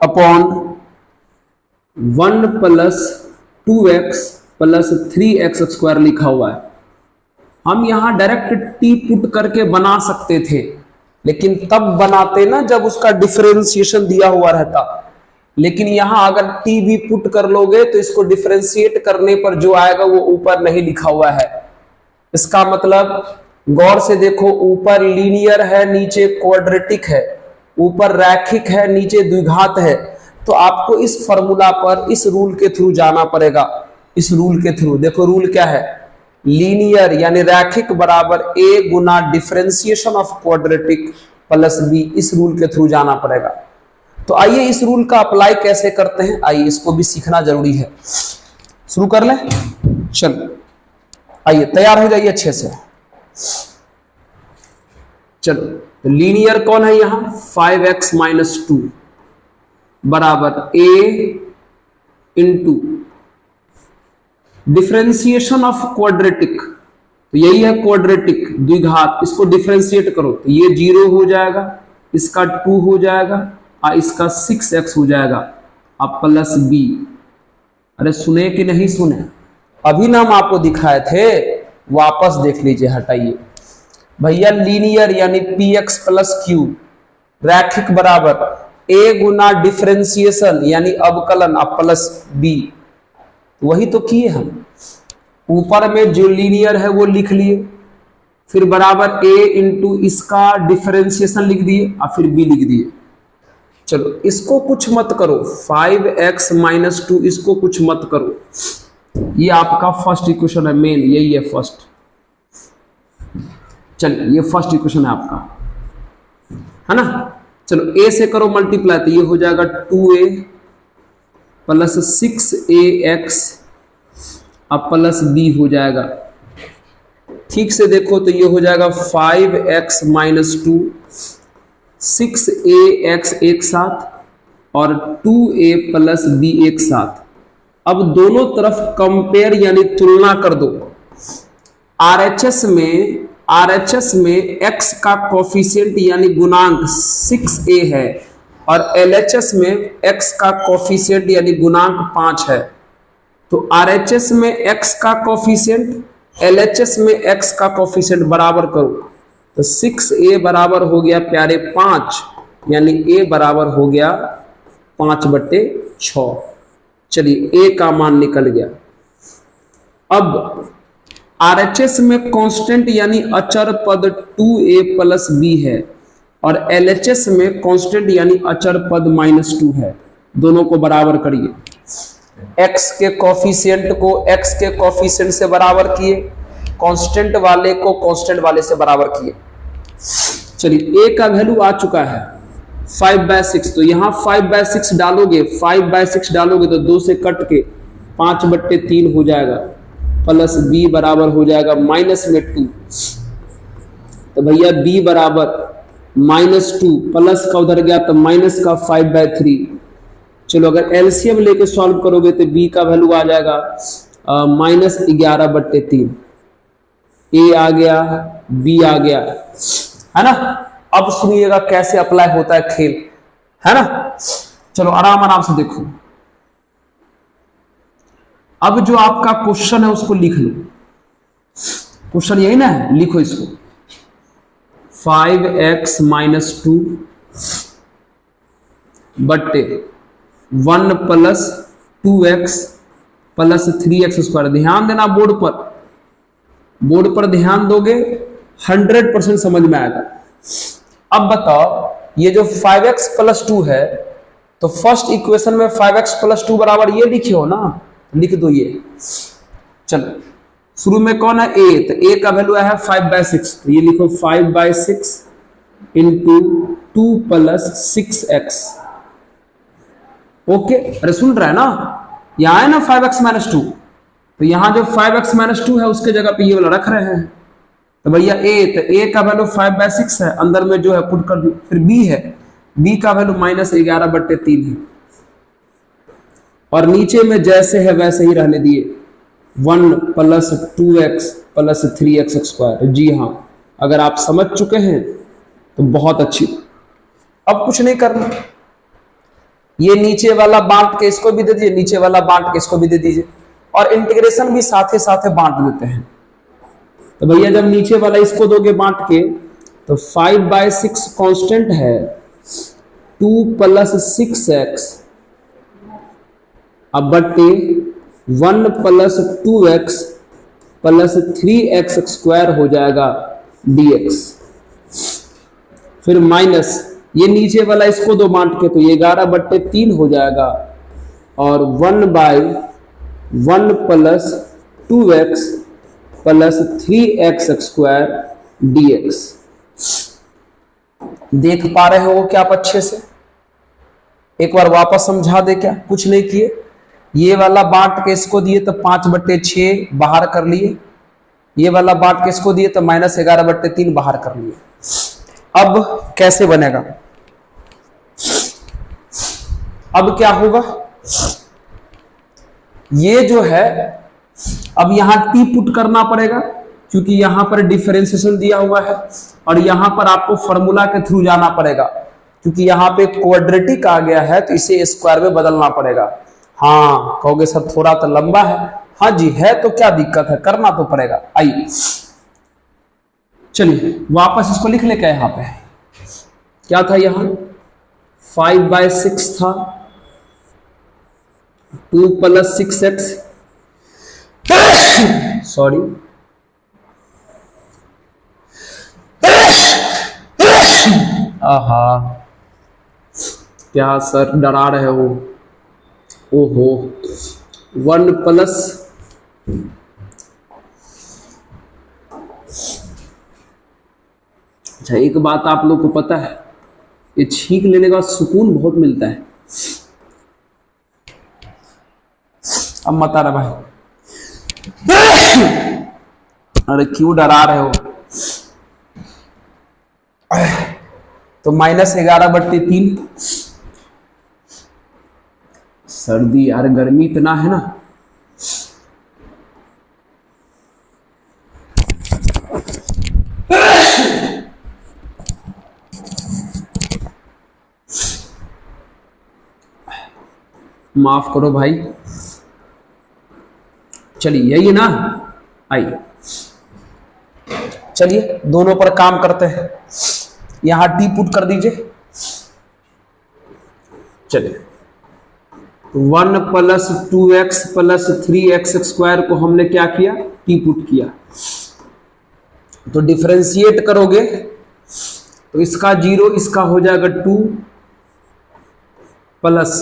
upon 1 plus 2x plus 3x² लिखा हुआ है। हम यहां डायरेक्ट t पुट करके बना सकते थे, लेकिन तब बनाते ना जब उसका डिफरेंशिएशन दिया हुआ रहता। लेकिन यहां अगर t भी पुट कर लोगे तो इसको डिफरेंशिएट करने पर जो आएगा वो ऊपर नहीं लिखा हुआ है। इसका मतलब गौर से देखो, ऊपर लीनियर है, नीचे क्वाड्रेटिक है, ऊपर रैखिक है, नीचे द्विघात है। तो आपको इस फॉर्मूला पर इस रूल के थ्रू जाना पड़ेगा। इस रूल के थ्रू देखो, रूल क्या है, लीनियर यानी रैखिक बराबर a Guna differentiation of quadratic plus b। इस रूल के थ्रू जाना पड़ेगा। तो आइए इस रूल का अप्लाई कैसे करते हैं, आइए इसको भी सीखना जरूरी है। शुरू कर लें, चलो आइए तैयार हो जाइए अच्छे से। चलो तो लीनियर कौन है यहां, 5x माइनस 2 बराबर a into differentiation of quadratic, तो यही है क्वाड्रेटिक द्विघात, इसको डिफरेंशिएट करो तो ये 0 हो जाएगा, इसका 2 हो जाएगा और इसका 6x हो जाएगा, अब प्लस b। अरे सुने कि नहीं सुने, अभी ना हम आपको दिखाए थे, वापस देख लीजिए, हटाइए भैया। लीनियर यानी px प्लस q, रैखिक बराबर a गुना डिफरेंशिएशन यानी अवकलन अब प्लस b। वही तो किए हम, ऊपर में जो लीनियर है वो लिख लिए, फिर बराबर a इंटू इसका डिफरेंशिएशन लिख दिए और फिर b लिख दिए। चलो इसको कुछ मत करो, 5x माइनस 2 इसको कुछ मत करो, ये आपका फर्स्ट इक्वेशन है, मेन यही है फर्स्ट। चलिए ये फर्स्ट इक्वेशन है आपका, है ना। चलो a से करो मल्टीप्लाई, तो ये हो जाएगा 2a प्लस 6ax अब प्लस b हो जाएगा। ठीक से देखो तो ये हो जाएगा 5x माइनस 2, 6ax एक साथ और 2a प्लस b एक साथ। अब दोनों तरफ कंपेयर यानी तुलना कर दो। RHS में x का कोफिशिएंट यानी गुणांक 6a है और LHS में x का कोफिशिएंट यानी गुणांक 5 है। तो RHS में x का कोफिशिएंट, LHS में x का कोफिशिएंट बराबर करो, तो 6a बराबर हो गया प्यारे 5, यानी a बराबर हो गया 5/6। चलिए a का मान निकल गया। अब RHS में कांस्टेंट यानी अचर पद 2a प्लस b है और LHS में कांस्टेंट यानी अचर पद -2 है। दोनों को बराबर करिए। x के कोफिशिएंट को x के कोफिशिएंट से बराबर किए, कांस्टेंट वाले को कांस्टेंट वाले से बराबर किए। चलिए a का वैल्यू आ चुका है 5/6, तो यहां 5/6 डालोगे, 5/6 डालोगे तो 2 से कट के 5/3 हो जाएगा, प्लस b बराबर हो जाएगा माइनस में 2। तो भैया b बराबर -2, प्लस का उधर गया तो माइनस का 5/3। चलो अगर एलसीएम लेके सॉल्व करोगे तो b का वैल्यू आ जाएगा -11/3। a आ गया, b आ गया, है ना। अब सुनिएगा कैसे अप्लाई होता है खेल, है ना। चलो आराम आराम से देखो। अब जो आपका क्वेश्चन है उसको लिख लो। क्वेश्चन यही ना है, लिखो इसको। 5x - 2 बट्टे 1 + 2x + 3x²। ध्यान देना बोर्ड पर ध्यान दोगे 100% समझ में आएगा। अब बताओ, ये जो 5x + 2 है, तो फर्स्ट इक्वेशन में 5x + 2 बराबर ये लिखे हो ना, लिख दो ये। चलो शुरू में कौन है a, तो a का वैल्यू है 5/6, तो ये लिखो 5/6 × 2 + 6x। ओके, अरे सुन रहा है ना, यहां है ना 5x - 2, तो यहां जो 5x - 2 है उसके जगह पे ये वाला रख रहे हैं। तो भैया तो a का वैल्यू 5/6 है, अंदर में जो है पुट कर दो। फिर b है, b का वैल्यू -11/3 है, और नीचे में जैसे है वैसे ही रहने दिए, 1 + 2x + 3x²। जी हाँ, अगर आप समझ चुके हैं तो बहुत अच्छी। अब कुछ नहीं करना, ये नीचे वाला बांट के इसको भी दे दीजिए, नीचे वाला बांट के इसको भी दे दीजिए, और इंटीग्रेशन भी साथ साथ बांट देते हैं। तो भैया जब नीचे वाला इसको दोगे बांट के, तो 5/6 कांस्टेंट है, 2 + 6x अब बट्टे 1 + 2x + 3x² हो जाएगा dx। फिर माइनस ये नीचे वाला इसको दो बांट के, तो ये 11/3 हो जाएगा, और 1/1 + 2x + 3x² dx। देख पा रहे हो क्या आप अच्छे से? एक बार वापस समझा दे क्या? कुछ नहीं किए, ये वाला बांट के इसको दिए तो 5/6 बाहर कर लिए, ये वाला बांट के इसको दिए तो -11/3 बाहर कर लिए। अब कैसे बनेगा? अब क्या होगा, ये जो है अब यहां t पुट करना पड़ेगा, क्योंकि यहां पर डिफरेंशिएशन दिया हुआ है, और यहां पर आपको फॉर्मूला के थ्रू जाना पड़ेगा, क्योंकि यहां पे क्वाड्रेटिक आ गया है तो इसे स्क्वायर में बदलना पड़ेगा। हाँ कहोगे सर थोड़ा तो लंबा है, हाँ जी है, तो क्या दिक्कत है, करना तो पड़ेगा। आइए चलिए वापस इसको लिख ले। क्या यहां पे क्या था, यहां 5/6 था, 2 + 6x सॉरी आहा क्या सर डरा रहे हो, ओहो 1 + अच्छा एक बात आप लोग को पता है, ये छींक लेने का सुकून बहुत मिलता है। अब मत आ रहा भाई, अरे क्यों डरा रहे हो? तो -11/3 सर्दी यार, गर्मी इतना है ना, माफ करो भाई। चलिए यही ना, आइए चलिए दोनों पर काम करते हैं। यहां t पुट कर दीजिए। चलिए 1 + 2x + 3x² को हमने क्या किया, t पुट किया, तो डिफरेंशिएट करोगे तो इसका 0 इसका हो जाएगा 2 प्लस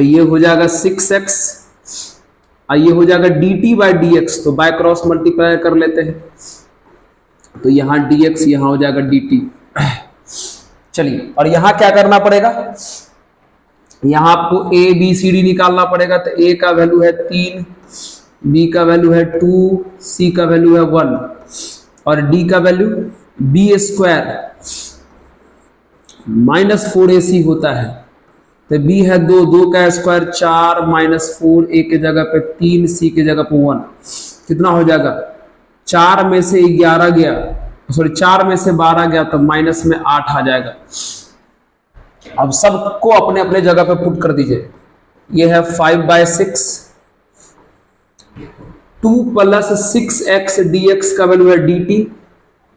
ये हो जाएगा 6x और ये हो जाएगा dt बाई डी एक्स, तो बाय क्रॉस मल्टीप्लाई कर लेते हैं, तो यहाँ dx यहाँ हो जाएगा dt। चलिए, और यहाँ क्या करना पड़ेगा, यहाँ आपको a b c d निकालना पड़ेगा। तो a का वैल्यू है 3, b का वैल्यू है 2, c का वैल्यू है 1 और d का value b square minus 4ac होता है। तो b है 2, 2 का स्क्वायर 4 माइनस 4, a के जगह पे 3, c के जगह पे 1, कितना हो जाएगा, 4 में से 11 गया, सॉरी 4 में से 12 गया तो माइनस में 8 आ जाएगा। अब सबको अपने अपने जगह पे पुट कर दीजिए। ये है 5/6, 2 + 6x dx का वैल्यू है dt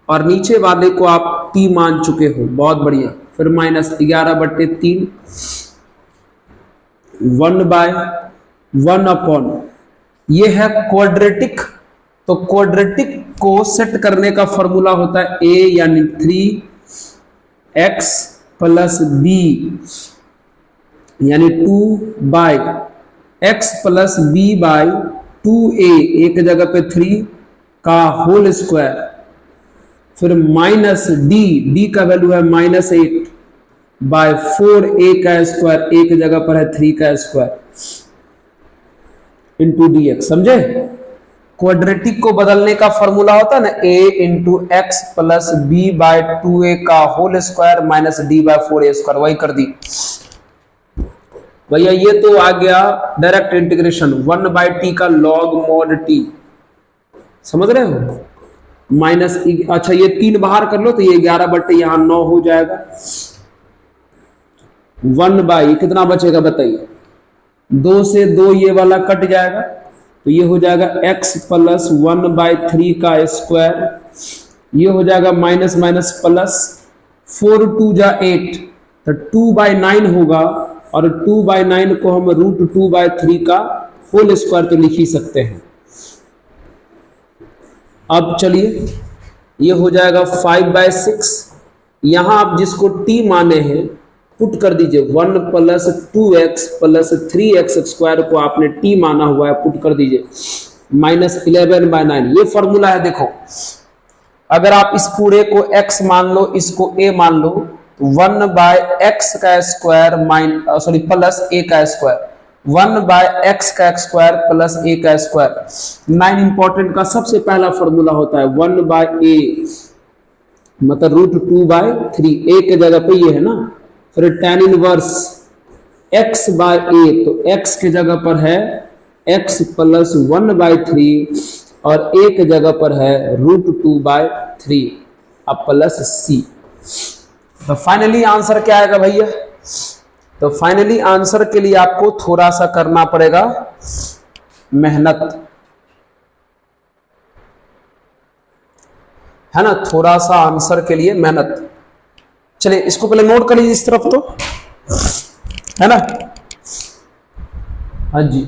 और नीचे वाले को आप t मान चुके हो, बहुत बढ़िया। फिर -11/3 1/1 अपॉन, ये है क्वाड्रेटिक। तो क्वाड्रेटिक को सेट करने का फॉर्मूला होता है a यानी 3x + b यानी 2/x + b/2a, एक जगह पे 3 का होल स्क्वायर, फिर माइनस d का वैल्यू है -8/4a का स्क्वायर, एक जगह पर है 3 का स्क्वायर इंटू dx। समझे? क्वाड्रेटिक को बदलने का फॉर्मूला होता है ना a into X plus b/2a का होल स्क्वायर माइनस d/4a², वही कर दी भैया। ये तो आ गया डायरेक्ट इंटीग्रेशन 1/t का log mod t, समझ रहे हो, माइनस, अच्छा ये 3 बाहर कर लो तो ये 11/, यहां 9 हो जाएगा, 1/, कितना बचेगा बताइए, 2 से 2 ये वाला कट जाएगा तो ये हो जाएगा x + 1/3 का स्क्वायर, ये हो जाएगा माइनस माइनस प्लस, 4 2 जा 8 तो 2/9 होगा और 2/9 को हम √2/3 का होल स्क्वायर तो लिख ही सकते हैं। अब चलिए ये हो जाएगा 5/6, यहां आप जिसको t माने हैं पुट कर दीजिए, 1 + 2x + 3x² को आपने t माना हुआ है, पुट कर दीजिए, -11/9। ये फॉर्मूला है। देखो अगर आप इस पूरे को x मान लो, इसको a मान लो, तो 1/x का स्क्वायर प्लस a का स्क्वायर, 1/x का स्क्वायर प्लस a का स्क्वायर। 9 इंपॉर्टेंट का सबसे पहला फॉर्मूला होता है 1/a मतलब √2/3, a के जगह पे ये है ना, फिर tan इनवर्स x/a, तो x के जगह पर है x + 1/3 और a के जगह पर है √2/3 अब प्लस c। तो फाइनली आंसर क्या आएगा भैया, तो फाइनली आंसर के लिए आपको थोड़ा सा करना पड़ेगा मेहनत, है ना, थोड़ा सा आंसर के लिए मेहनत। चलिए इसको पहले नोट कर लीजिए इस तरफ, तो है ना, हाँ जी,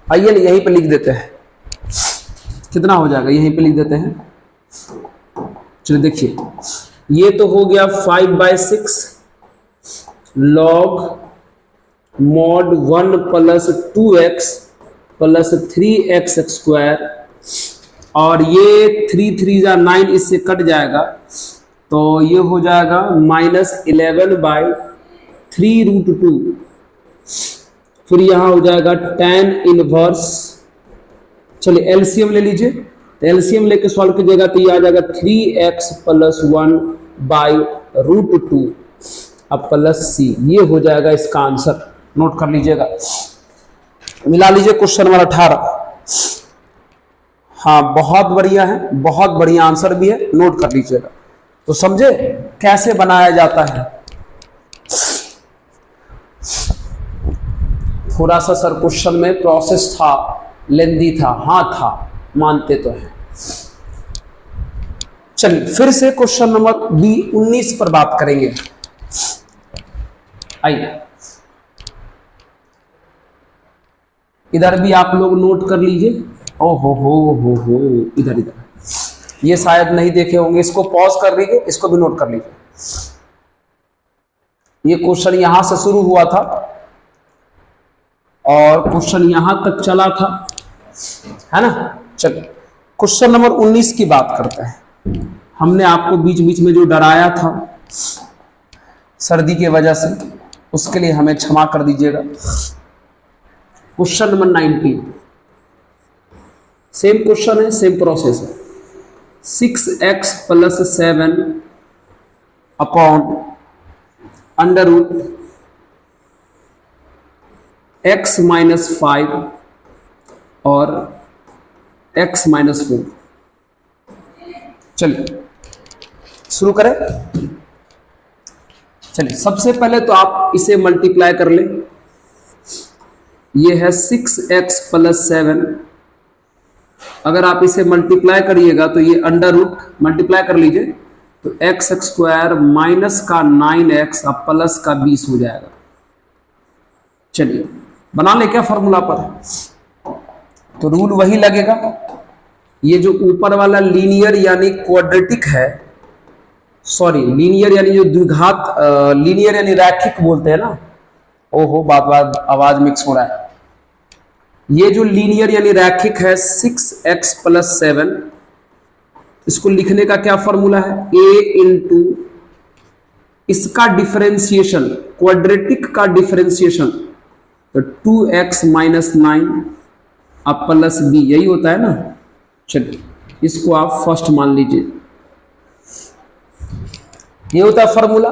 आइए यहीं पे लिख देते हैं, कितना हो जाएगा, यहीं पे लिख देते हैं। चलिए देखिए ये तो हो गया 5/6 log mod 1 + 2x + 3x², और ये 3 3 जा 9, इससे कट जाएगा तो ये हो जाएगा -11/3√2। फिर यहां हो जाएगा tan इनवर्स, चलिए एलसीएम ले लीजिए, तो एलसीएम लेके सॉल्व कीजिएगा तो ये आ जाएगा 3x + 1/√2 अब प्लस c। ये हो जाएगा इसका आंसर, नोट कर लीजिएगा, मिला लीजिए क्वेश्चन नंबर 18। हाँ बहुत बढ़िया है, बहुत बढ़िया आंसर भी है, नोट कर लीजिएगा। तो समझे कैसे बनाया जाता है, थोड़ा सा सर क्वेश्चन में प्रोसेस था, लेंदी था, हाँ था, मानते तो हैं। चलिए फिर से क्वेश्चन नंबर 19 पर बात करेंगे। आइए इधर भी आप लोग नोट कर लीजिए। ओ हो इधर इधर ये शायद नहीं देखे होंगे, इसको पॉज कर लीजिए, इसको भी नोट कर लीजिए। ये क्वेश्चन यहां से शुरू हुआ था और क्वेश्चन यहां तक चला था, है ना। चलिए क्वेश्चन नंबर 19 की बात करते हैं। हमने आपको बीच बीच में जो डराया था सर्दी के वजह से, उसके लिए हमें क्षमा कर दीजिएगा। क्वेश्चन नंबर 19, सेम क्वेश्चन है, सेम प्रोसेस है। 6x + 7 upon under root x - 5 और x - 4। चलिए शुरू करें। चलिए सबसे पहले तो आप इसे मल्टीप्लाई कर लें। ये है 6x + 7। अगर आप इसे मल्टीप्लाई करिएगा तो ये अंडर रूट मल्टीप्लाई कर लीजिए तो x² माइनस का 9x अब प्लस का 20 हो जाएगा। चलिए बना ले क्या फॉर्मूला पर, तो रूल वही लगेगा। ये जो ऊपर वाला लीनियर यानी क्वाड्रेटिक है, सॉरी लीनियर यानी जो द्विघात, लीनियर यानी रैखिक बोलते हैं ना, ओहो बात बात आवाज मिक्स हो रहा है। ये जो लीनियर यानी रैखिक है 6x + 7, इसको लिखने का क्या फॉर्मूला है, a इंटू इसका डिफरेंशिएशन, क्वाड्रेटिक का डिफरेंशिएशन, तो 2x - 9 अब प्लस b, यही होता है ना। चलिए इसको आप फर्स्ट मान लीजिए, ये होता है फॉर्मूला।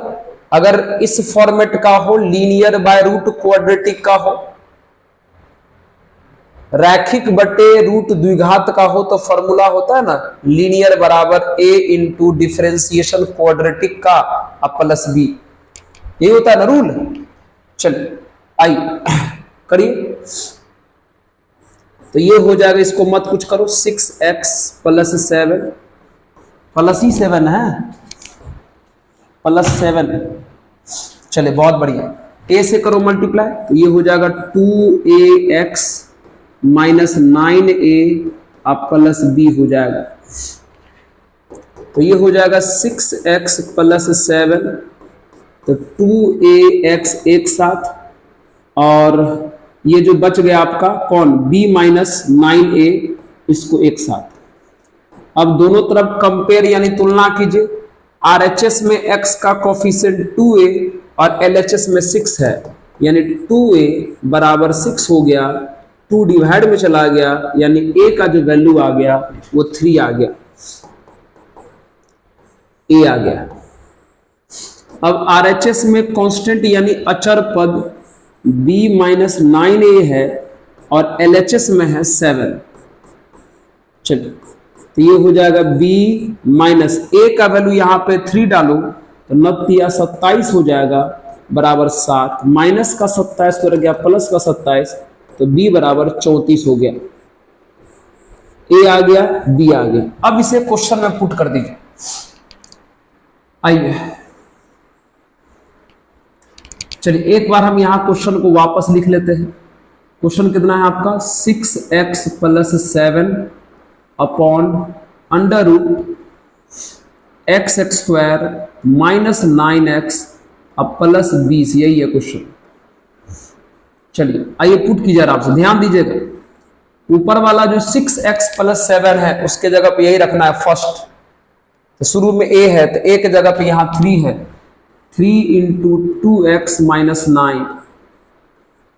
अगर इस फॉर्मेट का हो, लीनियर बाय रूट क्वाड्रेटिक का हो, रैखिक बटे रूट द्विघात का हो, तो फॉर्मूला होता है ना लीनियर बराबर a इंटू डिफरेंशिएशन क्वाड्रेटिक का अब प्लस b, ये होता है ना रूल। चलिए आइए करिए, तो ये हो जाएगा, इसको मत कुछ करो, 6x + 7 प्लस ही 7 है, +7। चले बहुत बढ़िया, a से करो मल्टीप्लाई तो ये हो जाएगा 2ax - 9a अब प्लस b हो जाएगा। तो ये हो जाएगा 6x + 7 तो 2ax एक साथ, और ये जो बच गया आपका कौन, b - 9a, इसको एक साथ। अब दोनों तरफ कंपेयर यानी तुलना कीजिए। RHS में x का कोफिशिएंट 2a और LHS में 6 है, यानी 2a बराबर 6 हो गया, 2 डिवाइड में चला गया, यानी a का जो वैल्यू आ गया वो 3 आ गया, a आ गया। अब RHS में कांस्टेंट यानी अचर पद b - 9a है और LHS में है 7। चलिए तो ये हो जाएगा b माइनस a का वैल्यू यहाँ पे 3 डालो तो 9 × 27 हो जाएगा बराबर 7, माइनस का 27 तो रह गया प्लस का 27, तो b बराबर 34 हो गया। a आ गया, b आ गया। अब इसे क्वेश्चन में पुट कर दीजिए। आइए चलिए एक बार हम यहां क्वेश्चन को वापस लिख लेते हैं। क्वेश्चन कितना है आपका, 6x + 7 upon under root x² minus 9x अब प्लस 20, यही है क्वेश्चन। चलिए आइए पुट कीजिए आराम से, ध्यान दीजिएगा। ऊपर वाला जो 6x + 7 है उसके जगह पे यही रखना है फर्स्ट, तो शुरू में a है तो a के जगह पे यहां 3 है, 3 × 2x - 9,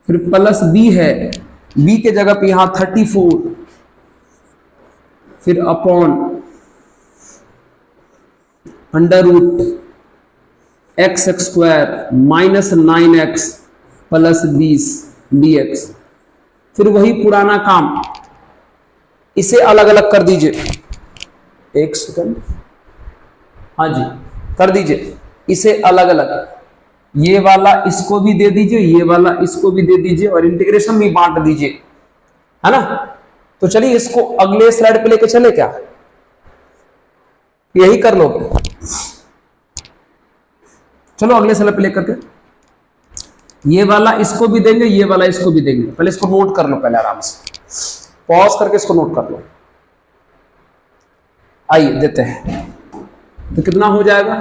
फिर प्लस b है, b के जगह पे यहां 34, फिर upon under root x² minus 9x plus 20 dx। फिर वही पुराना काम, इसे अलग अलग कर दीजिए। एक सेकंड, हाँ जी कर दीजिए, इसे अलग अलग, ये वाला इसको भी दे दीजिए, ये वाला इसको भी दे दीजिए, और इंटीग्रेशन भी बांट दीजिए, है ना। तो चलिए इसको अगले स्लाइड पे लेके चले क्या, यही कर लोगे? चलो अगले स्लाइड पे लेकर के, ये वाला इसको भी देंगे, ये वाला इसको भी देंगे। पहले इसको नोट कर लो, पहले आराम से पॉज करके इसको नोट कर लो। आइए देते हैं, तो कितना हो जाएगा,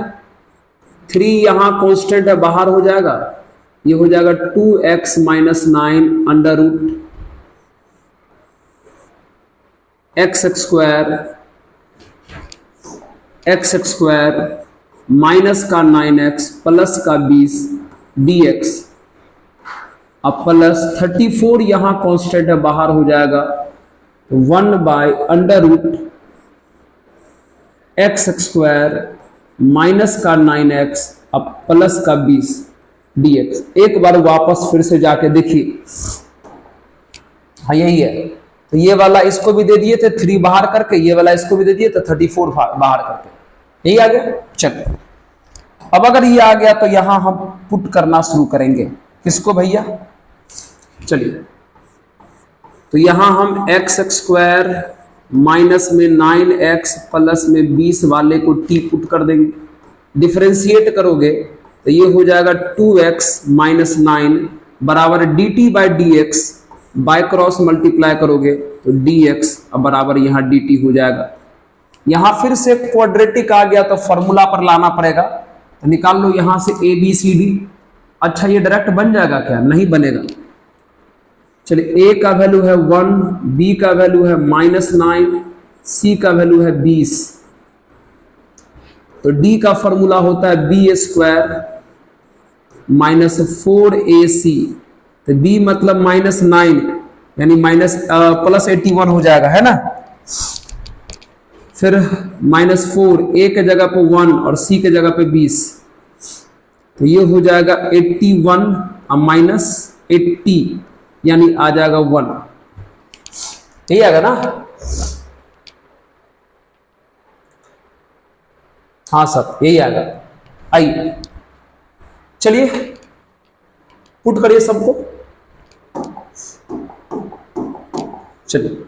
3 यहाँ कांस्टेंट है, बाहर हो जाएगा, ये हो जाएगा 2x minus 9 under root X square minus का 9x प्लस का 20 dx। अब प्लस 34 यहाँ कांस्टेंट है, बाहर हो जाएगा, 1 by under root X square minus का 9x अब प्लस का 20 dx। एक बार वापस फिर से जाके देखिए, हाँ यही है। तो ये वाला इसको भी दे दिए थे 3 बाहर करके, ये वाला इसको भी दे दिए थे 34 बाहर करके, यही आ गया। चलो अब अगर ये आ गया तो यहां हम पुट करना शुरू करेंगे, किसको भैया, चलिए। तो यहां हम एक्स स्क्वायर माइनस में 9x प्लस में 20 वाले को t पुट कर देंगे, डिफरेंशिएट करोगे तो ये हो जाएगा 2x माइनस 9 बराबर dt by dx, by cross multiply करोगे तो dx अब बराबर यहाँ dt हो जाएगा। यहां फिर से क्वाड्रेटिक आ गया तो फॉर्मूला पर लाना पड़ेगा, तो निकाल लो यहां से a b c d। अच्छा ये डायरेक्ट बन जाएगा क्या, नहीं बनेगा। चलिए a का वैल्यू है 1, b का वैल्यू है माइनस 9, c का वैल्यू है 20, तो d का फॉर्मूला होता है b स्क्वायर माइनस 4ac, तो b मतलब माइनस 9 यानी माइनस प्लस 81 हो जाएगा, है ना। फिर माइनस 4, a के जगह पे 1 और c के जगह पे 20, तो ये हो जाएगा 81 माइनस 80 यानी आ जाएगा 1, यही आएगा ना। हाँ सर यही आएगा। आइए चलिए पुट करिए सबको, चलिए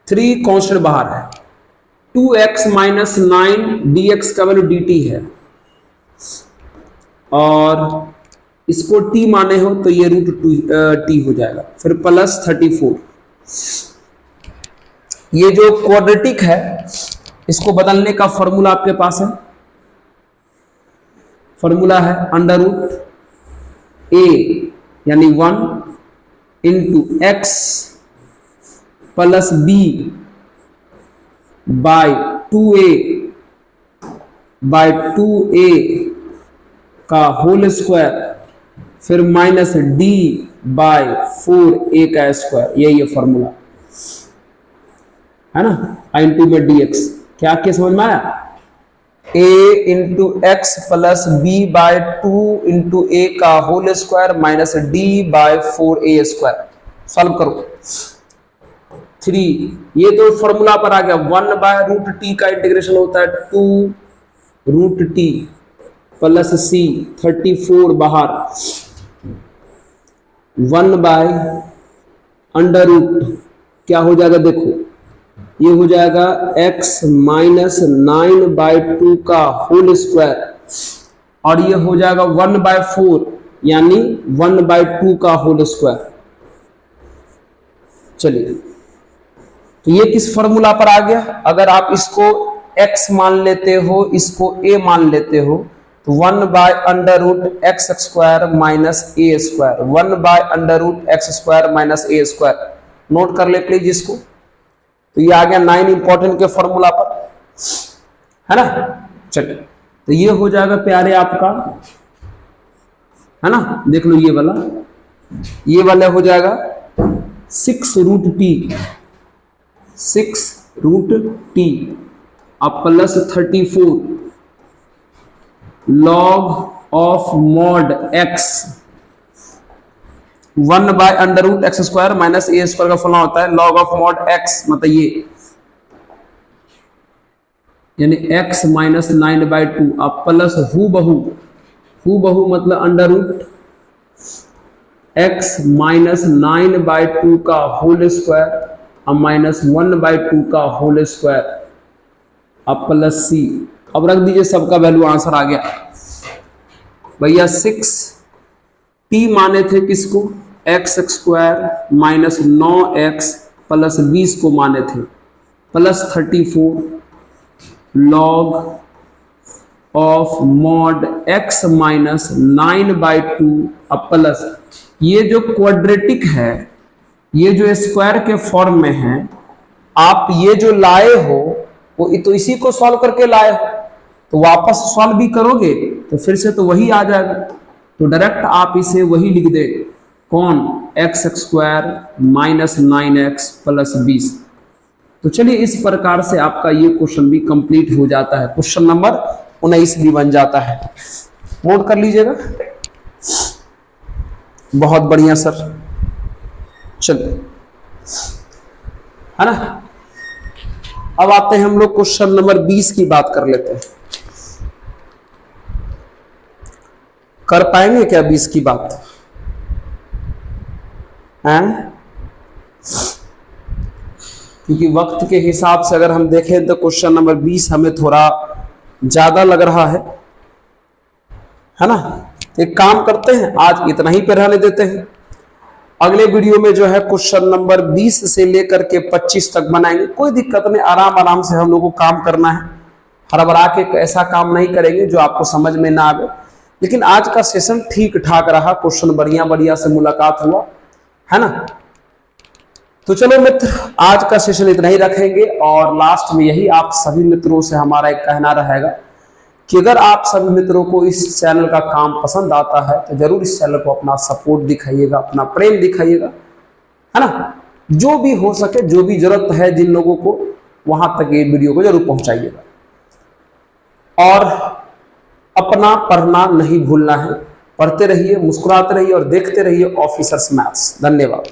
3 कांस्टेंट बाहर है, 2x माइनस 9 dx का वैल्यू dt है, और इसको t माने हो तो ये रूट t हो जाएगा, फिर प्लस 34। ये जो क्वाड्रेटिक है इसको बदलने का फॉर्मूला आपके पास है, फॉर्मूला है अंडर रूट a यानी 1 into x plus b by 2a by 2a का होल स्क्वायर, फिर माइनस d बाय 4a का स्क्वायर, यही है फॉर्मूला, है ना। i इंटू में dx, क्या आपके समझ में आया, a into X plus b by 2 into a का whole square minus d by 4a square. Solve करो 3, ये तो फॉर्मूला पर आ गया। 1 बाय रूट t का इंटीग्रेशन होता है 2 रूट t प्लस c, 34 बाहर, 1 बाय अंडर रूट क्या हो जाएगा देखो, ये हो जाएगा x माइनस 9 बाय 2 का होल स्क्वायर, और ये हो जाएगा 1 बाय 4 यानी 1 बाय 2 का होल स्क्वायर। चलिए तो ये किस फॉर्मूला पर आ गया, अगर आप इसको x मान लेते हो, इसको a मान लेते हो, तो 1 by under root X square minus A square, 1 by under root X square minus A square, note कर ले प्लीज इसको। तो ये आ गया 9 इंपॉर्टेंट के फॉर्मूला पर, है ना। चलिए तो ये हो जाएगा प्यारे आपका, है ना, देख लो ये वाला हो जाएगा 6 रूट टी, 6 रूट टी अब plus 34 log of mod X, 1 by under root X square minus A square का फॉर्मूला होता है लॉग ऑफ मॉड एक्स, मतलब ये यानी x माइनस 9 बाई 2 अब प्लस हु बहू मतलब under root x minus 9 by 2 का होल स्क्वायर अब माइनस 1 बाई 2 का होल स्क्वायर अब प्लस c। अब रख दीजिए, सबका वैल्यू आंसर आ गया भैया। 6 t माने थे किसको, x square minus 9x plus 20 को माने थे, plus 34 log of mod x minus 9/2 अब प्लस, ये जो क्वाड्रेटिक है, ये जो स्क्वायर के फॉर्म में है, आप ये जो लाए हो वो तो इसी को सॉल्व करके लाए हो, तो वापस सॉल्व भी करोगे तो फिर से तो वही आ जाएगा। तो डायरेक्ट आप इसे वही लिख दे, कौन, x² माइनस 9x प्लस 20। तो चलिए इस प्रकार से आपका ये क्वेश्चन भी कंप्लीट हो जाता है, क्वेश्चन नंबर 19 भी बन जाता है। नोट कर लीजिएगा। बहुत बढ़िया सर, चलिए, है ना। अब आते हैं हम लोग क्वेश्चन नंबर 20 की बात कर लेते हैं। कर पाएंगे क्या 20 की बात? हैं? क्योंकि वक्त के हिसाब से अगर हम देखें तो क्वेश्चन नंबर 20 हमें थोड़ा ज्यादा लग रहा है ना। एक काम करते हैं, आज इतना ही पे रहने देते हैं। अगले वीडियो में जो है क्वेश्चन नंबर 20 से लेकर के 25 तक बनाएंगे। कोई दिक्कत नहीं, आराम आराम से हम लोग को काम करना है। हड़बड़ा के ऐसा काम नहीं करेंगे जो आपको समझ में ना आवे। लेकिन आज का सेशन ठीक ठाक रहा, क्वेश्चन बढ़िया बढ़िया से मुलाकात हुआ, है ना। तो चलो मित्र, आज का सेशन इतना ही रखेंगे। और लास्ट में यही आप सभी मित्रों से हमारा एक कहना रहेगा कि अगर आप सभी मित्रों को इस चैनल का काम पसंद आता है तो जरूर इस चैनल को अपना सपोर्ट दिखाइएगा, अपना प्रेम दिखाइएगा, है ना। जो भी हो सके, जो भी जरूरत है जिन लोगों को, वहां तक ये वीडियो को जरूर पहुंचाइएगा। और अपना पढ़ना नहीं भूलना है, पढ़ते रहिए, मुस्कुराते रहिए और देखते रहिए ऑफिसर्स मैथ्स। धन्यवाद।